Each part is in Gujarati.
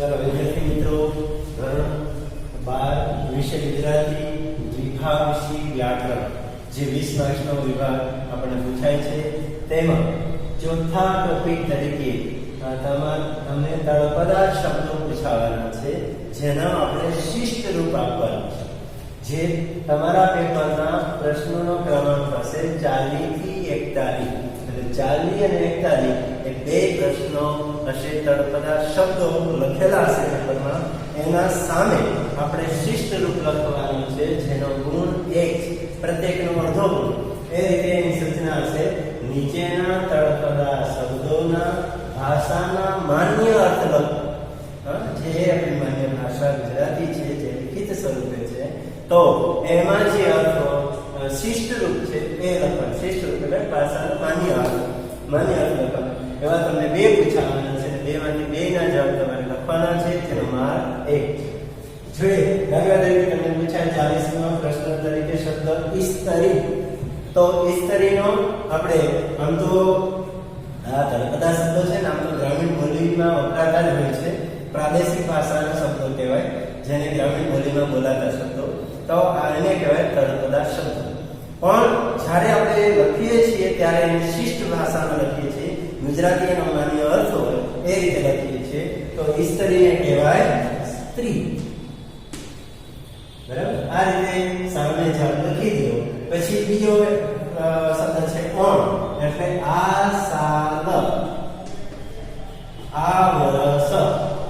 चलो विद्यार्थी मित्रों धोरण 12 विषय गुजराती विभाग विषय व्याकरण जे 20 मार्क्सનો વિભાગ આપણે પૂછાય છે તેમાં ચોથા ટોપિક તરીકે તમને તળપદા શબ્દો પૂછાવાના છે જેનો આપણે શિષ્ટ રૂપ આપવાનું છે જે તમારા પેપરના પ્રશ્નોનો ક્રમાંક હશે 40 થી 41 એટલે 40 અને 41 એ બે પ્રશ્નો હશે તળપદા શબ્દો લખેલા હશે પેપરમાં એના સામે આપણે શિષ્ટ રૂપ લખવાનું છે જેનો ગુણ 1 પ્રત્યેકનો અડધો ગુણ એ રીતે એની સૂચના હશે નીચેના તળપદા શબ્દોના ભાષાના માન્ય અર્થ લખો જે આપણી માન્ય ભાષા ગુજરાતી છે જે લિખિત સ્વરૂપે છે તો એમાં જે અર્થો શિષ્ટ રૂપ છે એ લખવાનું શિષ્ટ રૂપ એટલે ભાષાનો માન્ય અર્થ લખવાનો એવા તમને બે પૂછાવાના છે બેમાંથી બેના જવાબ તમારે લખવાના છે જેનો માર્ક 1 જોઈએ દાખલા તરીકે તમને પૂછાય 40મો પ્રશ્ન તરીકે શબ્દ ઇસ્ત્રી તો ઇસ્ત્રીનો આપણે આમ તો આ તળપદા શબ્દો છે ને આમ તો ગ્રામીણ બોલીમાં વપરાતા જ હોય છે પ્રાદેશિક ભાષાના શબ્દો કહેવાય જેને ગ્રામીણ બોલીમાં બોલાતા શબ્દો તો આને કહેવાય તળપદા શબ્દો પણ જ્યારે આપણે લખીએ છીએ ત્યારે એને શિષ્ટ ભાષામાં લખીએ છીએ ગુજરાતી એનો માન્ય અર્થ હોય એ રીતે લખીએ છીએ તો ઇસ્ત્રીને કહેવાય સ્ત્રી બરાબર આ રીતે સામે જવાબ લખી દો પછી બીજો શબ્દ છે ઓણ એટલે આ સાલ આ વરસ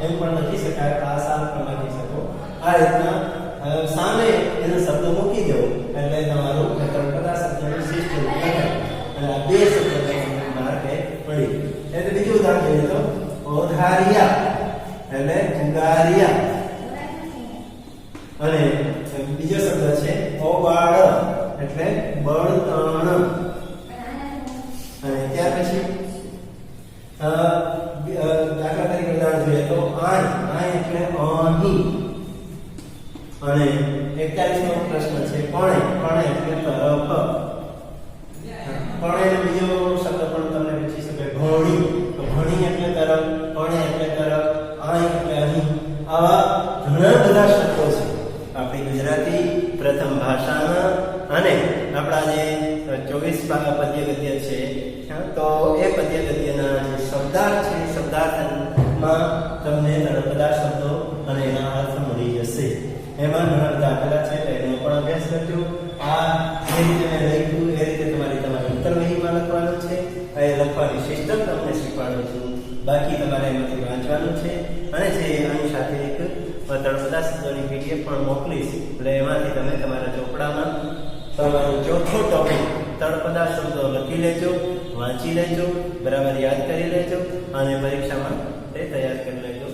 એમ પણ લખી શકાય આ સાલ પણ લખી શકો આ રીતના સામે એનો શબ્દ મૂકી દો એટલે તમારું તળપદા શબ્દનું શિષ્ટ રૂપ લખાય અને આ બે શબ્દો તમને માર્કે પડી એટલે બીજું ઉદાહરણ જોઈએ તો ઓધારિયા એટલે ઉગારિયા અને બીજો શબ્દ છે ઓબાળ એટલે બળતણ અને ત્યાર પછી દાખલા તરીકે ઉદાહરણ જોઈએ તો આય એટલે અહીં અને 41મો પ્રશ્ન છે પણે એટલે તરફ પણેનો બીજો શબ્દ પણ તમને પૂછી શકે ભણી તો ભણી એટલે તરફ પણે એટલે તરફ આય એટલે અહીં આવા ઘણા બધા શબ્દો છે આપણી ગુજરાતી પ્રથમ ભાષાના અને આપણા જે 24 પદ્ય ગદ્ય છે તો એ પદ્ય ગદ્યના જે શબ્દાર્થ છે શબ્દાર્થમાં તમને તળપદા શબ્દો અને એના અર્થ મળી જશે એમાં ઘણા બધા આપેલા છે એનો પણ અભ્યાસ કરજો આ જે રીતે મેં લખ્યું એ રીતે તમારી ઉત્તરવહીમાં લખવાનું છે એ લખવાની સિસ્ટમ તમને શીખવાડું છું બાકી તમારે એમાંથી વાંચવાનું છે અને જે આની સાથે એક તળપદા શબ્દોની પીડીએફ પણ મોકલીશ એટલે એમાંથી તમે તમારા ચોપડામાં તમારો ચોથો ટોપિક તળપદા શબ્દો લખી લેજો વાંચી લેજો બરાબર યાદ કરી લેજો અને પરીક્ષામાં તે તૈયાર કરી લેજો